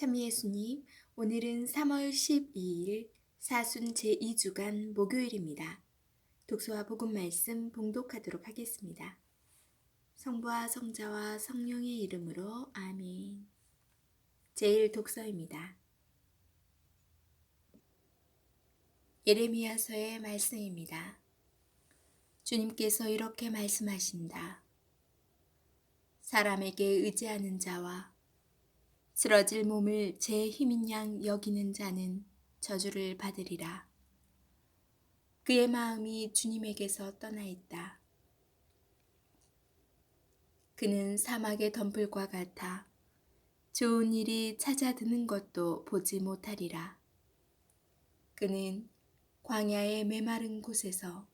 참 예수님, 오늘은 3월 12일 사순 제2주간 목요일입니다. 독서와 복음 말씀 봉독하도록 하겠습니다. 성부와 성자와 성령의 이름으로 아멘. 제일 독서입니다. 예레미야서의 말씀입니다. 주님께서 이렇게 말씀하신다. 사람에게 의지하는 자와 쓰러질 몸을 제 힘인 양 여기는 자는 저주를 받으리라. 그의 마음이 주님에게서 떠나 있다. 그는 사막의 덤불과 같아 좋은 일이 찾아드는 것도 보지 못하리라. 그는 광야의 메마른 곳에서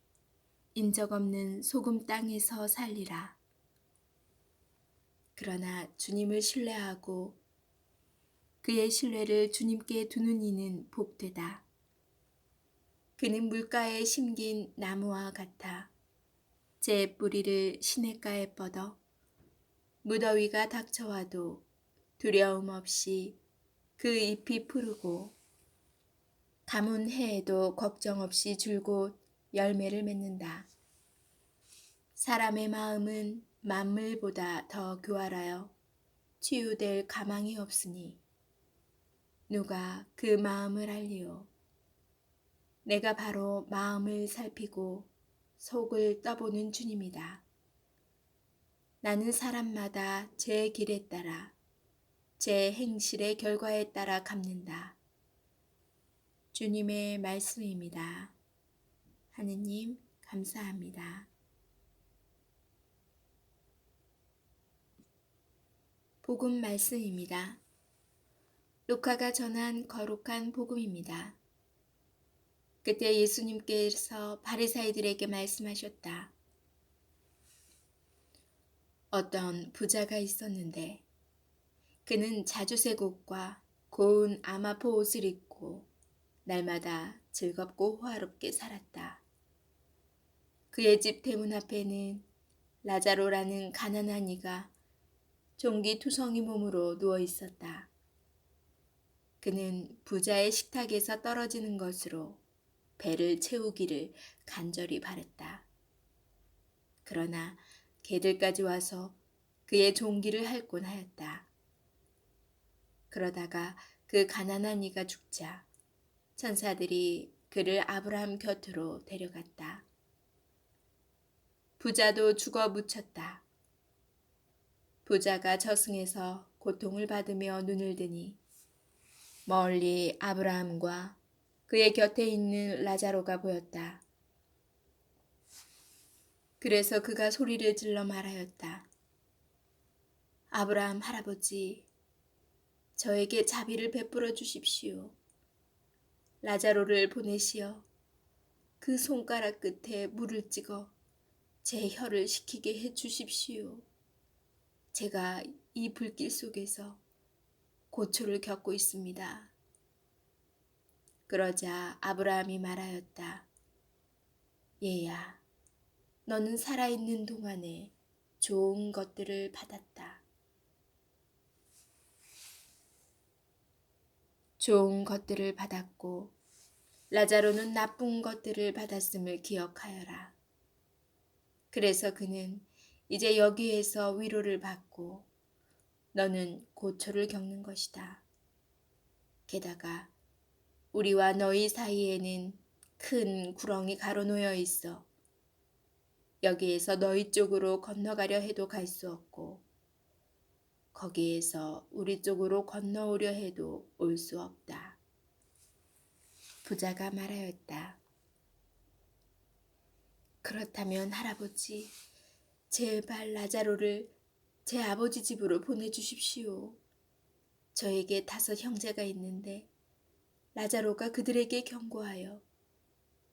인적 없는 소금 땅에서 살리라. 그러나 주님을 신뢰하고 그의 신뢰를 주님께 두는 이는 복되다. 그는 물가에 심긴 나무와 같아 제 뿌리를 시냇가에 뻗어 무더위가 닥쳐와도 두려움 없이 그 잎이 푸르고 가뭄 해에도 걱정 없이 줄곧 열매를 맺는다. 사람의 마음은 만물보다 더 교활하여 치유될 가망이 없으니 누가 그 마음을 알리오. 내가 바로 마음을 살피고 속을 떠보는 주님이다. 나는 사람마다 제 길에 따라 제 행실의 결과에 따라 갚는다. 주님의 말씀입니다. 하느님 감사합니다. 복음 말씀입니다. 루카가 전한 거룩한 복음입니다. 그때 예수님께서 바리사이들에게 말씀하셨다. 어떤 부자가 있었는데 그는 자주색 옷과 고운 아마포 옷을 입고 날마다 즐겁고 호화롭게 살았다. 그의 집 대문 앞에는 라자로라는 가난한 이가 종기투성이 몸으로 누워 있었다. 그는 부자의 식탁에서 떨어지는 것으로 배를 채우기를 간절히 바랬다. 그러나 개들까지 와서 그의 종기를 핥곤 하였다. 그러다가 그 가난한 이가 죽자 천사들이 그를 아브라함 곁으로 데려갔다. 부자도 죽어 묻혔다. 부자가 저승에서 고통을 받으며 눈을 드니 멀리 아브라함과 그의 곁에 있는 라자로가 보였다. 그래서 그가 소리를 질러 말하였다. 아브라함 할아버지, 저에게 자비를 베풀어 주십시오. 라자로를 보내시어 그 손가락 끝에 물을 찍어 제 혀를 식히게 해 주십시오. 제가 이 불길 속에서 고초를 겪고 있습니다. 그러자 아브라함이 말하였다. 얘야, 너는 살아있는 동안에 좋은 것들을 받았다. 좋은 것들을 받았고 라자로는 나쁜 것들을 받았음을 기억하여라. 그래서 그는 이제 여기에서 위로를 받고 너는 고초를 겪는 것이다. 게다가 우리와 너희 사이에는 큰 구렁이 가로놓여 있어 여기에서 너희 쪽으로 건너가려 해도 갈 수 없고 거기에서 우리 쪽으로 건너오려 해도 올 수 없다. 부자가 말하였다. 그렇다면 할아버지, 제발 라자로를 제 아버지 집으로 보내주십시오. 저에게 5 형제가 있는데 라자로가 그들에게 경고하여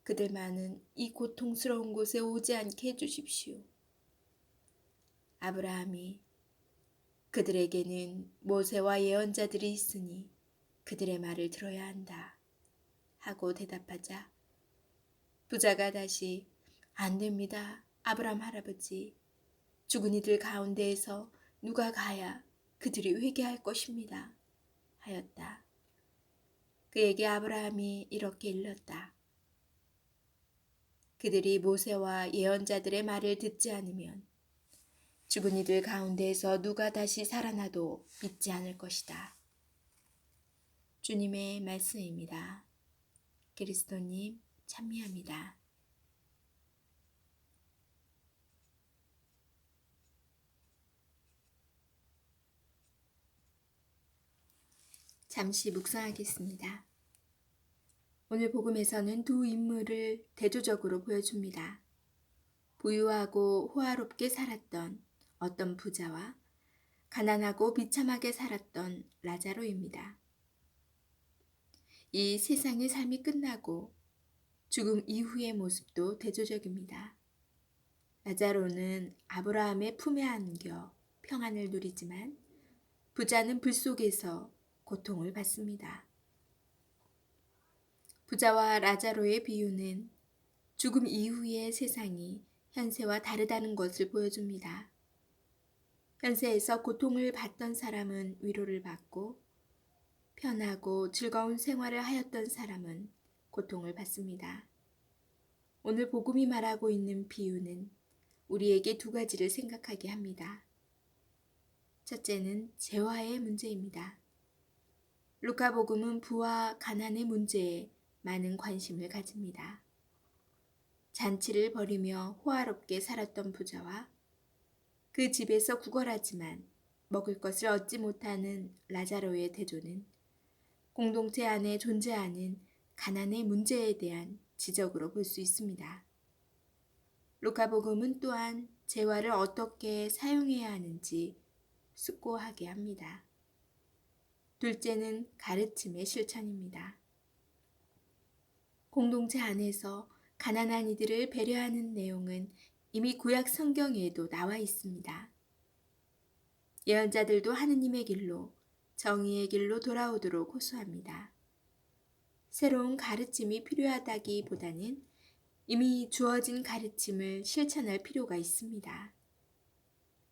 그들만은 이 고통스러운 곳에 오지 않게 해주십시오. 아브라함이 그들에게는 모세와 예언자들이 있으니 그들의 말을 들어야 한다 하고 대답하자 부자가 다시 안 됩니다. 아브라함 할아버지. 죽은 이들 가운데에서 누가 가야 그들이 회개할 것입니다. 하였다. 그에게 아브라함이 이렇게 일렀다. 그들이 모세와 예언자들의 말을 듣지 않으면 죽은 이들 가운데에서 누가 다시 살아나도 믿지 않을 것이다. 주님의 말씀입니다. 그리스도님 찬미합니다. 잠시 묵상하겠습니다. 오늘 복음에서는 두 인물을 대조적으로 보여줍니다. 부유하고 호화롭게 살았던 어떤 부자와 가난하고 비참하게 살았던 라자로입니다. 이 세상의 삶이 끝나고 죽음 이후의 모습도 대조적입니다. 라자로는 아브라함의 품에 안겨 평안을 누리지만 부자는 불 속에서 고통을 받습니다. 부자와 라자로의 비유는 죽음 이후의 세상이 현세와 다르다는 것을 보여줍니다. 현세에서 고통을 받던 사람은 위로를 받고 편하고 즐거운 생활을 하였던 사람은 고통을 받습니다. 오늘 복음이 말하고 있는 비유는 우리에게 두 가지를 생각하게 합니다. 첫째는 재화의 문제입니다. 루카복음은 부와 가난의 문제에 많은 관심을 가집니다. 잔치를 벌이며 호화롭게 살았던 부자와 그 집에서 구걸하지만 먹을 것을 얻지 못하는 라자로의 대조는 공동체 안에 존재하는 가난의 문제에 대한 지적으로 볼 수 있습니다. 루카복음은 또한 재화를 어떻게 사용해야 하는지 숙고하게 합니다. 둘째는 가르침의 실천입니다. 공동체 안에서 가난한 이들을 배려하는 내용은 이미 구약 성경에도 나와 있습니다. 예언자들도 하느님의 길로 정의의 길로 돌아오도록 호소합니다. 새로운 가르침이 필요하다기보다는 이미 주어진 가르침을 실천할 필요가 있습니다.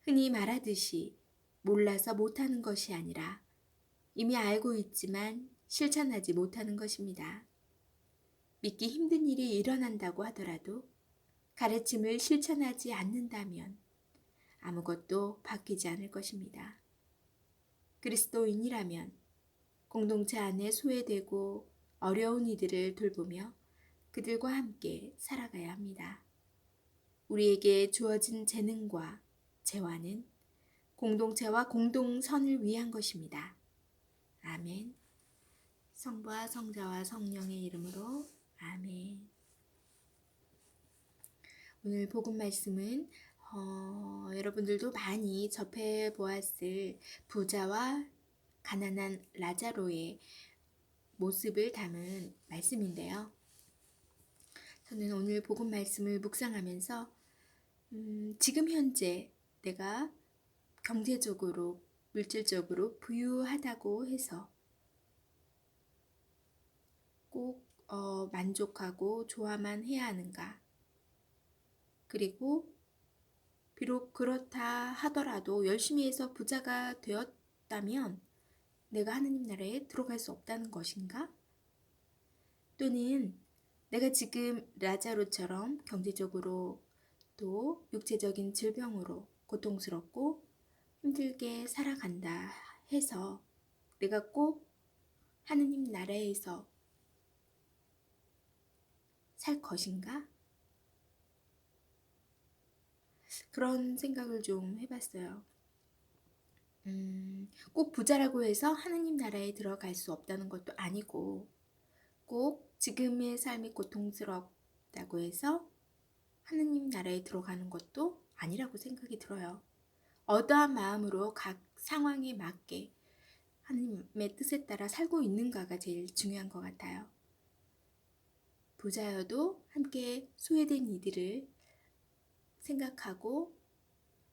흔히 말하듯이 몰라서 못하는 것이 아니라 이미 알고 있지만 실천하지 못하는 것입니다. 믿기 힘든 일이 일어난다고 하더라도 가르침을 실천하지 않는다면 아무것도 바뀌지 않을 것입니다. 그리스도인이라면 공동체 안에 소외되고 어려운 이들을 돌보며 그들과 함께 살아가야 합니다. 우리에게 주어진 재능과 재화는 공동체와 공동선을 위한 것입니다. 아멘. 성부와 성자와 성령의 이름으로 아멘. 오늘 복음 말씀은 여러분들도 많이 접해 보았을 부자와 가난한 라자로의 모습을 담은 말씀인데요. 저는 오늘 복음 말씀을 묵상하면서 지금 현재 내가 경제적으로, 물질적으로 부유하다고 해서 꼭 만족하고 좋아만 해야 하는가? 그리고 비록 그렇다 하더라도 열심히 해서 부자가 되었다면 내가 하느님 나라에 들어갈 수 없다는 것인가? 또는 내가 지금 라자로처럼 경제적으로 또 육체적인 질병으로 고통스럽고 힘들게 살아간다 해서 내가 꼭 하느님 나라에서 살 것인가? 그런 생각을 좀 해봤어요. 꼭 부자라고 해서 하느님 나라에 들어갈 수 없다는 것도 아니고 꼭 지금의 삶이 고통스럽다고 해서 하느님 나라에 들어가는 것도 아니라고 생각이 들어요. 어떠한 마음으로 각 상황에 맞게 하느님의 뜻에 따라 살고 있는가가 제일 중요한 것 같아요. 부자여도 함께 소외된 이들을 생각하고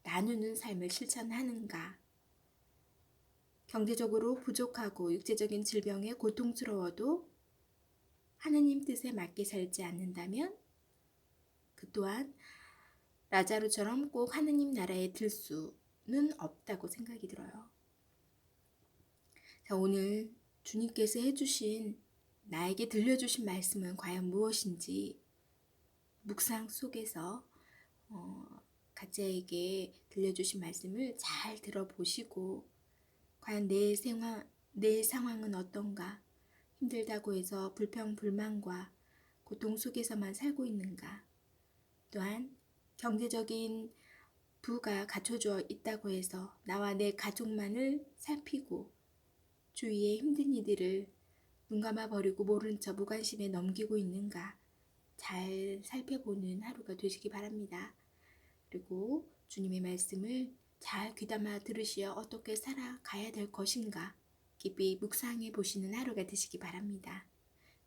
나누는 삶을 실천하는가? 경제적으로 부족하고 육체적인 질병에 고통스러워도 하느님 뜻에 맞게 살지 않는다면 그 또한 라자루처럼 꼭 하느님 나라에 들 수는 없다고 생각이 들어요. 자, 오늘 주님께서 해주신 나에게 들려주신 말씀은 과연 무엇인지 묵상 속에서 각자에게 들려주신 말씀을 잘 들어보시고 과연 내 상황은 어떤가? 힘들다고 해서 불평불만과 고통 속에서만 살고 있는가? 또한 경제적인 부가 갖춰져 있다고 해서 나와 내 가족만을 살피고 주위의 힘든 이들을 눈 감아 버리고 모른 척 무관심에 넘기고 있는가? 잘 살펴보는 하루가 되시기 바랍니다. 그리고 주님의 말씀을 잘 귀담아 들으시어 어떻게 살아가야 될 것인가 깊이 묵상해 보시는 하루가 되시기 바랍니다.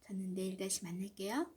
저는 내일 다시 만날게요.